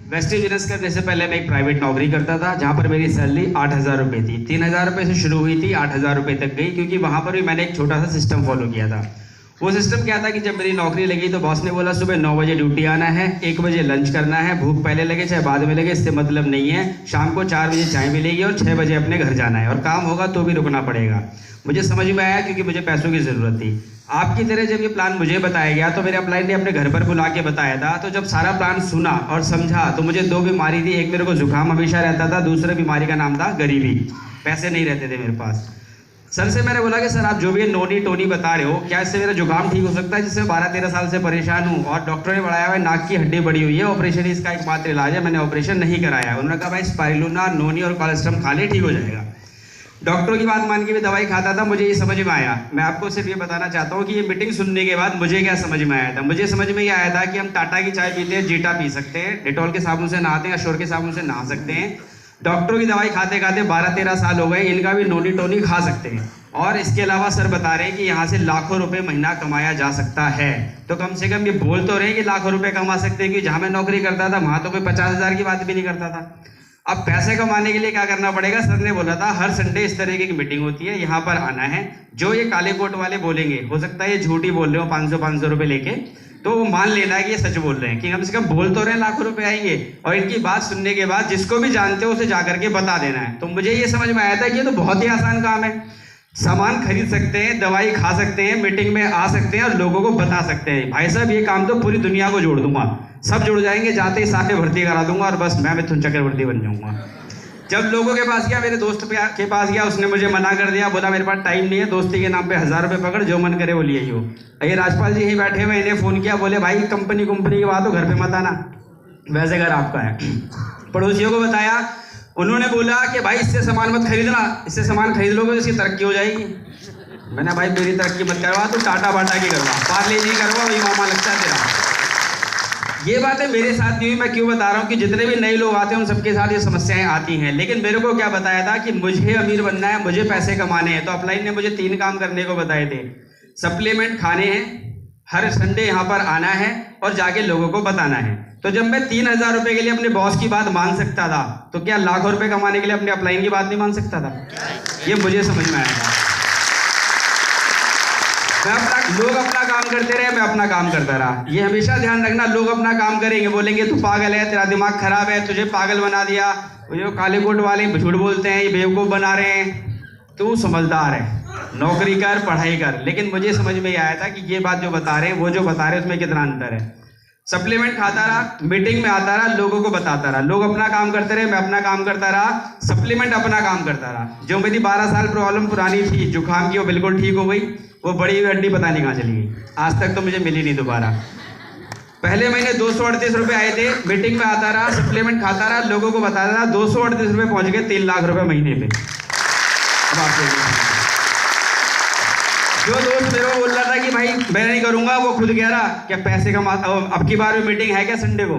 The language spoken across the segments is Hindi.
वेस्टेज विनर्स करने से पहले मैं एक प्राइवेट नौकरी करता था जहाँ पर मेरी सैलरी 8,000 रुपये थी। 3,000 रुपये से शुरू हुई थी, 8,000 रुपये तक गई, क्योंकि वहाँ पर भी मैंने एक छोटा सा सिस्टम फॉलो किया था। वो सिस्टम क्या था कि जब मेरी नौकरी लगी तो बॉस ने बोला सुबह 9 बजे ड्यूटी आना है, 1 बजे लंच करना है, भूख पहले लगे चाहे बाद में लगे इससे मतलब नहीं है, शाम को 4 बजे चाय मिलेगी और 6 बजे अपने घर जाना है, और काम होगा तो भी रुकना पड़ेगा। मुझे समझ में आया क्योंकि मुझे पैसों की ज़रूरत थी। आपकी तरह जब ये प्लान मुझे बताया गया तो मेरे अपलाइन ने अपने घर पर बुला के बताया था, तो जब सारा प्लान सुना और समझा तो मुझे 2 बीमारी थी। एक मेरे को जुकाम हमेशा रहता था, दूसरी बीमारी का नाम था गरीबी, पैसे नहीं रहते थे मेरे पास। सर से मैंने बोला कि सर आप जो भी नोनी टोनी बता रहे हो, क्या इससे मेरा जुकाम ठीक हो सकता है जिससे 12-13 साल से परेशान हूँ, और डॉक्टर ने बढ़ाया हुआ है नाक की हड्डी बड़ी हुई है, ऑपरेशन ही इसका एकमात्र इलाज है, मैंने ऑपरेशन नहीं कराया। उन्होंने कहा भाई स्पाइरुलिना, नोनी और कोलेस्ट्रम खा ले ठीक हो जाएगा। डॉक्टरों की बात मान के भी दवाई खाता था, मुझे ये समझ में आया। मैं आपको सिर्फ ये बताना चाहता हूँ कि ये मीटिंग सुनने के बाद मुझे क्या समझ में आया था। मुझे समझ में ये आया था कि हम टाटा की चाय पीते हैं, जीटा पी सकते हैं, डेटॉल के साबुन से नहाते हैं, अशोर के साबुन से नहा सकते हैं, डॉक्टरों की दवाई खाते खाते 12-13 साल हो गए, इनका भी नोनी टोनी खा सकते हैं, और इसके अलावा सर बता रहे हैं कि यहाँ से लाखों रुपए महीना कमाया जा सकता है। तो कम से कम ये बोल तो रहे हैं कि लाखों रुपए कमा सकते हैं, कि जहाँ मैं नौकरी करता था वहाँ तो कोई 50,000 की बात भी नहीं करता था। अब पैसे कमाने के लिए क्या करना पड़ेगा? सर ने बोला था हर संडे इस तरह की मीटिंग होती है, यहाँ पर आना है। जो ये काले कोट वाले बोलेंगे, हो सकता है ये झूठी बोल रहे हो 500 रुपए लेके, तो वो मान लेना है कि ये सच बोल रहे हैं, कि कम से कम बोल तो रहे हैं लाखों रुपए आएंगे, और इनकी बात सुनने के बाद जिसको भी जानते हो उसे जाकर के बता देना है। तो मुझे ये समझ में आया था कि ये तो बहुत ही आसान काम है। सामान खरीद सकते हैं, दवाई खा सकते हैं, मीटिंग में आ सकते हैं और लोगों को बता सकते हैं। भाई साहब ये काम तो पूरी दुनिया को जोड़ दूंगा, सब जुड़ जाएंगे, जाते ही साथ में भर्ती करा दूंगा और बस मैं मिथुन चक्रवर्ती बन जाऊंगा। जब लोगों के पास गया, मेरे दोस्त के पास गया, उसने मुझे मना कर दिया, बोला मेरे पास टाइम नहीं है, दोस्ती के नाम पे 1,000 रुपये पकड़, जो मन करे वो लिए ही हो। ये राजपाल जी यहीं बैठे हुए, इन्हें फ़ोन किया, बोले भाई कंपनी की बात हो, घर पे मत आना, वैसे घर आपका है। पड़ोसियों को बताया, उन्होंने बोला कि भाई इससे सामान मत खरीदना, इससे सामान खरीद लोगे तो इसकी तरक्की हो जाएगी। मैंने भाई मेरी तरक्की मत करवा, तो टाटा बाटा की करवा, पार्ले जी करवा, वही मामा लगता है तेरा। ये बातें मेरे साथ नहीं हुई। मैं क्यों बता रहा हूँ कि जितने भी नए लोग आते हैं उन सबके साथ ये समस्याएं आती हैं, लेकिन मेरे को क्या बताया था कि मुझे अमीर बनना है, मुझे पैसे कमाने हैं। तो अपलाइन ने मुझे 3 काम करने को बताए थे। सप्लीमेंट खाने हैं, हर संडे यहाँ पर आना है और जाके लोगों को बताना है। तो जब मैं 3,000 रुपये के लिए अपने बॉस की बात मान सकता था, तो क्या लाखों रुपए कमाने के लिए अपने अपलाइन की बात नहीं मान सकता था? ये मुझे समझ में आया था। लोग अपना काम करते रहे, मैं अपना काम करता रहा। ये हमेशा ध्यान रखना, लोग अपना काम करेंगे, बोलेंगे तू पागल है, तेरा दिमाग खराब है, तुझे पागल बना दिया, जो काले कोट वाले झूठ बोलते हैं, ये बेवकूफ़ बना रहे हैं, तू समझदार है, नौकरी कर, पढ़ाई कर। लेकिन मुझे समझ में आया था कि ये बात जो बता रहे हैं, वो जो बता रहे हैं उसमें कितना अंतर है। सप्लीमेंट खाता रहा, मीटिंग में आता रहा, लोगों को बताता रहा, लोग अपना काम करते रहे, मैं अपना काम करता रहा, सप्लीमेंट अपना काम करता रहा। जो मेरी 12 साल प्रॉब्लम पुरानी थी जुकाम की, वो बिल्कुल ठीक हो गई। वो बड़ी हुई हड्डी पता नहीं कहाँ चली गई, आज तक तो मुझे मिली नहीं दोबारा। पहले महीने 238 रुपये आए थे, मीटिंग में आता रहा, सप्लीमेंट खाता रहा, लोगों को बताता रहा, 238 रुपये पहुँच गए 3 लाख रुपये महीने पे। जो दोस्त मेरे को बोल रहा था कि भाई मैं नहीं करूंगा, वो खुद कह रहा क्या पैसे कमा, अब की बार भी मीटिंग है क्या संडे को?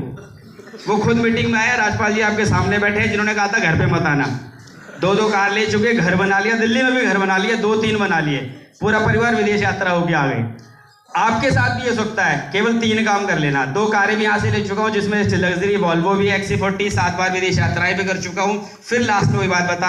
वो खुद मीटिंग में आया, राजपाल जी आपके सामने बैठे हैं, जिन्होंने कहा था घर पे मत आना। 2 कार ले चुके, घर बना लिया, दिल्ली में भी घर बना लिया, 2-3 बना लिए, पूरा परिवार विदेश यात्रा होकर आ गए। आपके साथ भी ये सकता है, केवल 3 काम कर लेना। 2 कारें भी यहाँ से ले चुका हूँ, जिसमें लग्जरी वॉल्वो भी, XC40, 7 बार विदेश यात्राएं भी कर चुका हूँ। फिर लास्ट में वही बात बता